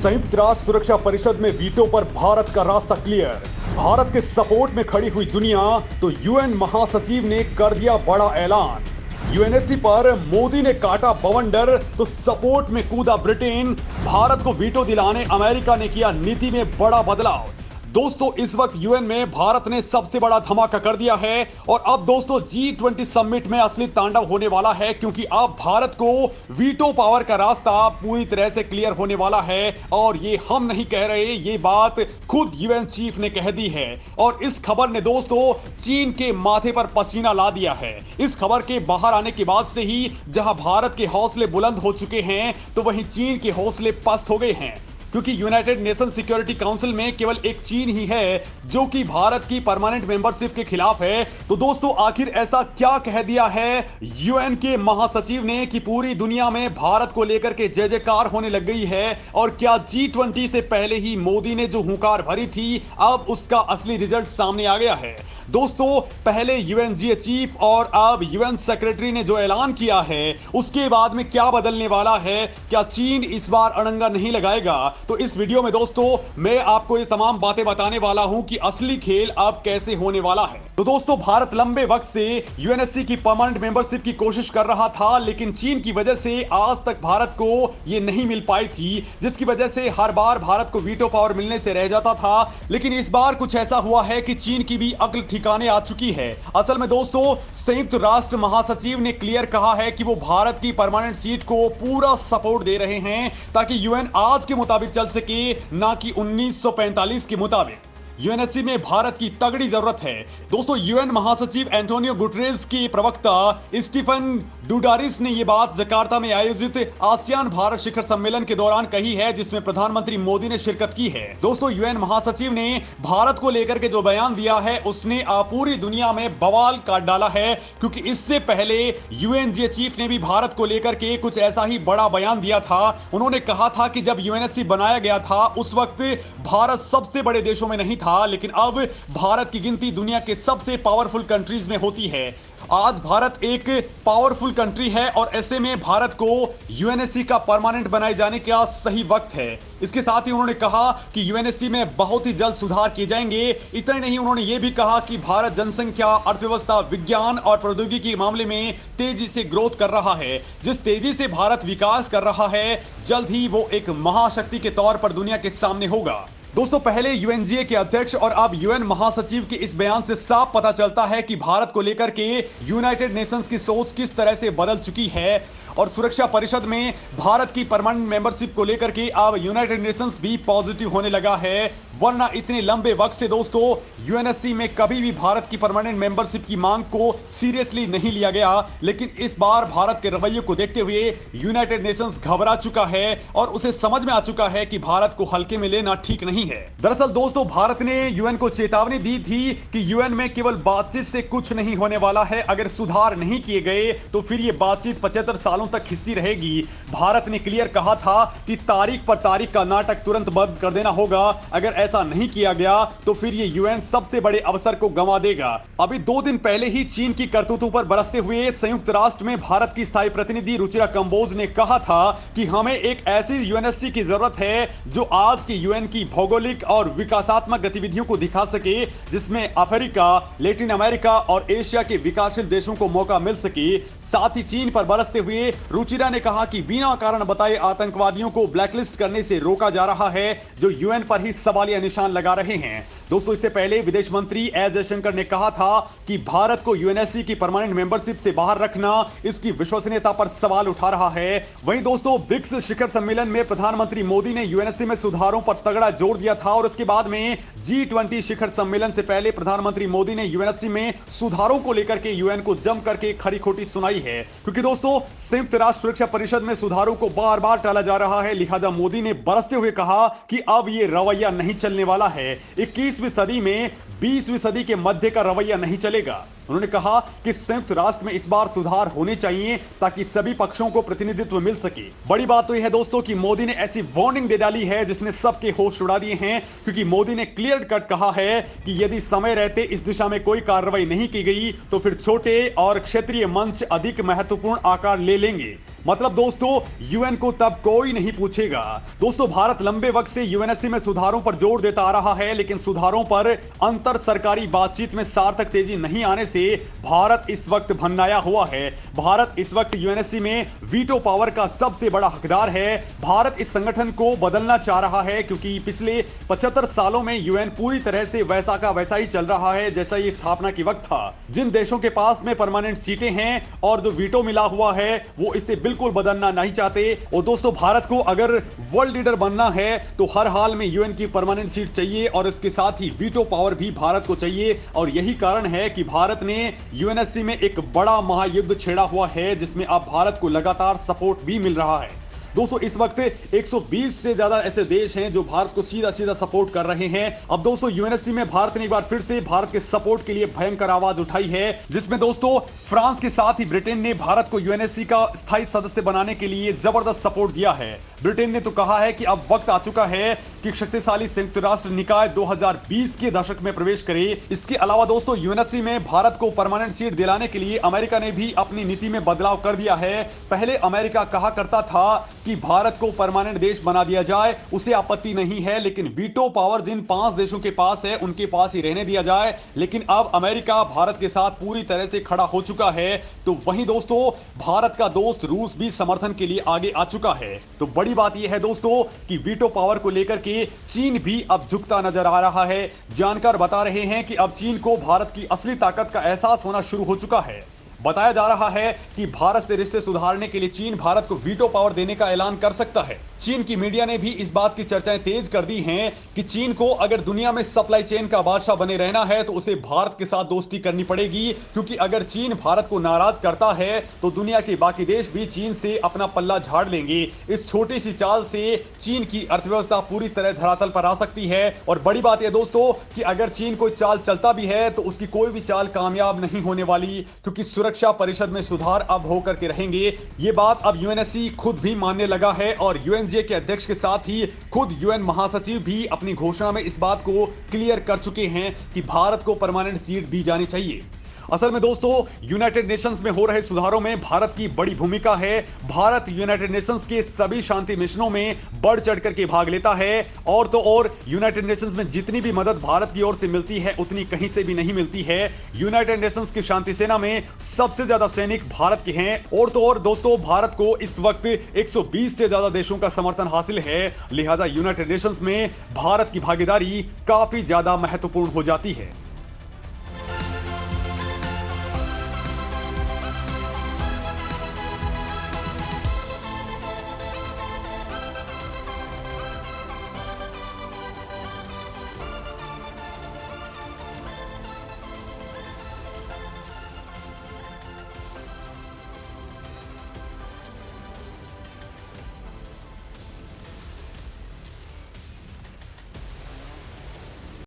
संयुक्त राष्ट्र सुरक्षा परिषद में वीटो पर भारत का रास्ता क्लियर। भारत के सपोर्ट में खड़ी हुई दुनिया तो यूएन महासचिव ने कर दिया बड़ा ऐलान। यूएनएससी पर मोदी ने काटा बवंडर तो सपोर्ट में कूदा ब्रिटेन। भारत को वीटो दिलाने अमेरिका ने किया नीति में बड़ा बदलाव। दोस्तों, इस वक्त यूएन में भारत ने सबसे बड़ा धमाका कर दिया है और अब दोस्तों G20 समिट में असली तांडव होने वाला है, क्योंकि अब भारत को वीटो पावर का रास्ता पूरी तरह से क्लियर होने वाला है। और ये हम नहीं कह रहे, ये बात खुद यूएन चीफ ने कह दी है। और इस खबर ने दोस्तों चीन के माथे पर पसीना ला दिया है। इस खबर के बाहर आने के बाद से ही जहां भारत के हौसले बुलंद हो चुके हैं, तो वहीं चीन के हौसले पस्त हो गए हैं, क्योंकि यूनाइटेड नेशन सिक्योरिटी काउंसिल में केवल एक चीन ही है जो कि भारत की परमानेंट मेंबरशिप के खिलाफ है। तो दोस्तों, आखिर ऐसा क्या कह दिया है यूएन के महासचिव ने कि पूरी दुनिया में भारत को लेकर के जय जयकार होने लग गई है? और क्या G20 से पहले ही मोदी ने जो हुंकार भरी थी, अब उसका असली रिजल्ट सामने आ गया है? दोस्तों, पहले यूएनजीए चीफ और अब यूएन सेक्रेटरी ने जो ऐलान किया है, उसके बाद में क्या बदलने वाला है? क्या चीन इस बार अड़ंगा नहीं लगाएगा? तो इस वीडियो में दोस्तों मैं आपको ये तमाम बातें बताने वाला हूं कि असली खेल अब कैसे होने वाला है। तो दोस्तों, भारत लंबे वक्त से यूएनएससी की परमानेंट मेंबरशिप की कोशिश कर रहा था, लेकिन चीन की वजह से आज तक भारत को ये नहीं मिल पाई थी, जिसकी वजह से हर बार भारत को वीटो पावर मिलने से रह जाता था। लेकिन इस बार कुछ ऐसा हुआ है कि चीन की भी अक्ल ठिकाने आ चुकी है। असल में दोस्तों, संयुक्त राष्ट्र महासचिव ने क्लियर कहा है कि वो भारत की परमानेंट सीट को पूरा सपोर्ट दे रहे हैं, ताकि यूएन आज के मुताबिक चल सके, ना कि 1945 के मुताबिक। यूएनएससी में भारत की तगड़ी जरूरत है। दोस्तों, यूएन महासचिव एंटोनियो गुटरेस के प्रवक्ता स्टीफन डुडारिस ने यह बात जकार्ता में आयोजित आसियान भारत शिखर सम्मेलन के दौरान कही है, जिसमें प्रधानमंत्री मोदी ने शिरकत की है। दोस्तों, यूएन महासचिव ने भारत को लेकर के जो बयान दिया है, उसने पूरी दुनिया में बवाल काट डाला है, क्योंकि इससे पहले यूएनजीए चीफ ने भी भारत को लेकर के कुछ ऐसा ही बड़ा बयान दिया था। उन्होंने कहा था कि जब यूएनएससी बनाया गया था, उस वक्त भारत सबसे बड़े देशों में नहीं था, लेकिन अब भारत की गिनती दुनिया के सबसे पावरफुल कंट्रीज में होती है। आज भारत एक पावरफुल कंट्री है और ऐसे में भारत को यूएनएससी का परमानेंट बनाए जाने का सही वक्त है। इसके साथ ही उन्होंने कहा कि यूएनएससी में बहुत ही जल्द सुधार किए जाएंगे। इतना नहीं, उन्होंने यह भी कहा कि भारत जनसंख्या, अर्थव्यवस्था, विज्ञान और प्रौद्योगिकी के मामले में तेजी से ग्रोथ कर रहा है। जिस तेजी से भारत विकास कर रहा है, जल्द ही वो एक महाशक्ति के तौर पर दुनिया के सामने होगा। दोस्तों, पहले यूएनजीए के अध्यक्ष और अब यूएन महासचिव के इस बयान से साफ पता चलता है कि भारत को लेकर के यूनाइटेड नेशंस की सोच किस तरह से बदल चुकी है। और सुरक्षा परिषद में भारत की परमानेंट मेंबरशिप को लेकर के अब यूनाइटेड नेशंस भी पॉजिटिव होने लगा है। वरना इतने लंबे वक्त से दोस्तों यूएनएससी में कभी भी भारत की परमानेंट मेंबरशिप की मांग को सीरियसली नहीं लिया गया। लेकिन इस बार भारत के रवैये को देखते हुए यूनाइटेड नेशंस घबरा चुका है और उसे समझ में आ चुका है कि भारत को हल्के में लेना ठीक नहीं है। दरअसल दोस्तों, भारत ने यूएन को चेतावनी दी थी कि यूएन में केवल बातचीत से कुछ नहीं होने वाला है। अगर सुधार नहीं किए गए तो फिर ये बातचीत 75 सालों तक खिंचती रहेगी। भारत ने क्लियर कहा था कि तारीख पर तारीख का नाटक तुरंत बंद कर देना होगा। अगर ऐसा नहीं किया गया तो फिर ये यूएन सबसे बड़े अवसर को गंवा देगा। अभी 2 दिन पहले ही चीन की करतूतों पर बरसते हुए संयुक्त राष्ट्र में भारत की स्थायी प्रतिनिधि रुचिरा कंबोज ने कहा था कि हमें एक ऐसी यूएनएससी की जरूरत है जो आज के यूएन की भौगोलिक और विकासात्मक गतिविधियों को दिखा सके, जिसमें अफ्रीका, लैटिन अमेरिका और एशिया के विकासशील देशों को मौका मिल सके। साथ ही चीन पर बरसते हुए रुचिरा ने कहा कि बिना कारण बताए आतंकवादियों को ब्लैकलिस्ट करने से रोका जा रहा है, जो यूएन पर ही सवालिया निशान लगा रहे हैं। दोस्तों, इससे पहले विदेश मंत्री एस जयशंकर ने कहा था कि भारत को यूएनएससी की परमानेंट मेंबरशिप से बाहर रखना इसकी विश्वसनीयता पर सवाल उठा रहा है। वहीं दोस्तों, ब्रिक्स शिखर सम्मेलन में प्रधानमंत्री मोदी ने यूएनएससी में सुधारों पर तगड़ा जोर दिया था और उसके बाद में G20 शिखर सम्मेलन से पहले प्रधानमंत्री मोदी ने यूएनएससी में सुधारों को लेकर के यूएन को जम करके खरी खोटी सुनाई है। क्योंकि दोस्तों, संयुक्त राष्ट्र सुरक्षा परिषद में सुधारों को बार बार टाला जा रहा है, लिहाजा मोदी ने बरसते हुए कहा कि अब ये रवैया नहीं चलने वाला है। 21वीं सदी में 20वीं सदी के मध्य का रवैया नहीं चलेगा। उन्होंने कहा कि संयुक्त राष्ट्र में इस बार सुधार होने चाहिए ताकि सभी पक्षों को प्रतिनिधित्व मिल सके। बड़ी बात तो यह है दोस्तों कि मोदी ने ऐसी वार्निंग दे डाली है जिसने सबके होश उड़ा दिए हैं, क्योंकि मोदी ने क्लियर कट कहा है कि यदि समय रहते इस दिशा में कोई कार्रवाई नहीं की गई तो फिर छोटे और क्षेत्रीय मंच अधिक महत्वपूर्ण आकार ले लेंगे। मतलब दोस्तों यूएन को तब कोई नहीं पूछेगा। दोस्तों भारत लंबे वक्त से यूएनएससी में सुधारों पर जोर देता आ रहा है, लेकिन सुधारों पर अंतर सरकारी बातचीत में सार्थक तेजी नहीं आने से भारत इस वक्त भन्नाया हुआ है। भारत इस वक्त यूएनएससी में वीटो पावर का सबसे बड़ा हकदार है। भारत इस संगठन को बदलना चाह रहा है क्योंकि पिछले 75 सालों में यूएन पूरी तरह से वैसा का वैसा ही चल रहा है जैसा ये स्थापना के वक्त था। जिन देशों के पास में परमानेंट सीटें हैं और जो वीटो मिला हुआ है वो इसे बिल्कुल बदलना नहीं चाहते। और दोस्तों भारत को अगर वर्ल्ड लीडर बनना है तो हर हाल में यूएन की परमानेंट सीट चाहिए और इसके साथ ही वीटो पावर भी भारत को चाहिए। और यही कारण है कि भारत ने यूएनएससी में एक बड़ा महायुद्ध छेड़ा हुआ है जिसमें अब भारत को लगातार सपोर्ट भी मिल रहा है। दोस्तों इस वक्त 120 से ज्यादा ऐसे देश हैं जो भारत को सीधा सीधा सपोर्ट कर रहे हैं। अब दोस्तों यूएनएससी में भारत ने एक बार फिर से भारत के सपोर्ट के लिए भयंकर आवाज उठाई है, जिसमें दोस्तों फ्रांस के साथ ही ब्रिटेन ने भारत को यूएनएससी का स्थायी सदस्य बनाने के लिए जबरदस्त सपोर्ट दिया है। ब्रिटेन ने तो कहा है कि अब वक्त आ चुका है कि शक्तिशाली संयुक्त राष्ट्र निकाय 2020 के दशक में प्रवेश करे। इसके अलावा दोस्तों यूएनएससी में भारत को परमानेंट सीट दिलाने के लिए अमेरिका ने भी अपनी नीति में बदलाव कर दिया है। पहले अमेरिका कहा करता था कि भारत को परमानेंट देश बना दिया जाए, उसे आपत्ति नहीं है, लेकिन वीटो पावर जिन 5 देशों के पास है उनके पास ही रहने दिया जाए। लेकिन अब अमेरिका भारत के साथ पूरी तरह से खड़ा हो चुका है। तो वहीं दोस्तों भारत का दोस्त रूस भी समर्थन के लिए आगे आ चुका है। तो बड़ी बात यह है दोस्तों कि वीटो पावर को लेकर के चीन भी अब झुकता नजर आ रहा है। जानकार बता रहे हैं कि अब चीन को भारत की असली ताकत का एहसास होना शुरू हो चुका है। बताया जा रहा है कि भारत से रिश्ते सुधारने के लिए चीन भारत को वीटो पावर देने का ऐलान कर सकता है। चीन की मीडिया ने भी इस बात की चर्चाएं तेज कर दी हैं कि चीन को अगर दुनिया में सप्लाई चेन का बादशाह बने रहना है तो उसे भारत के साथ दोस्ती करनी पड़ेगी, क्योंकि अगर चीन भारत को नाराज करता है तो दुनिया के बाकी देश भी चीन से अपना पल्ला झाड़ लेंगे। इस छोटी सी चाल से चीन की अर्थव्यवस्था पूरी तरह धरातल पर आ सकती है। और बड़ी बात यह दोस्तों कि अगर चीन कोई चाल चलता भी है तो उसकी कोई भी चाल कामयाब नहीं होने वाली, क्योंकि सुरक्षा परिषद में सुधार अब होकर के रहेंगे। ये बात अब यूएनएससी खुद भी मानने लगा है और यूएनजीए के अध्यक्ष के साथ ही खुद यूएन महासचिव भी अपनी घोषणा में इस बात को क्लियर कर चुके हैं कि भारत को परमानेंट सीट दी जानी चाहिए। असल में दोस्तों यूनाइटेड नेशंस में हो रहे सुधारों में भारत की बड़ी भूमिका है। भारत यूनाइटेड नेशंस के सभी शांति मिशनों में बढ़ चढ़ करके भाग लेता है। और तो और यूनाइटेड नेशंस में जितनी भी मदद भारत की ओर से मिलती है उतनी कहीं से भी नहीं मिलती है। यूनाइटेड नेशंस की शांति सेना में सबसे ज्यादा सैनिक भारत के हैं। और तो और दोस्तों भारत को इस वक्त 120 से ज्यादा देशों का समर्थन हासिल है। लिहाजा यूनाइटेड नेशंस में भारत की भागीदारी काफी ज्यादा महत्वपूर्ण हो जाती है।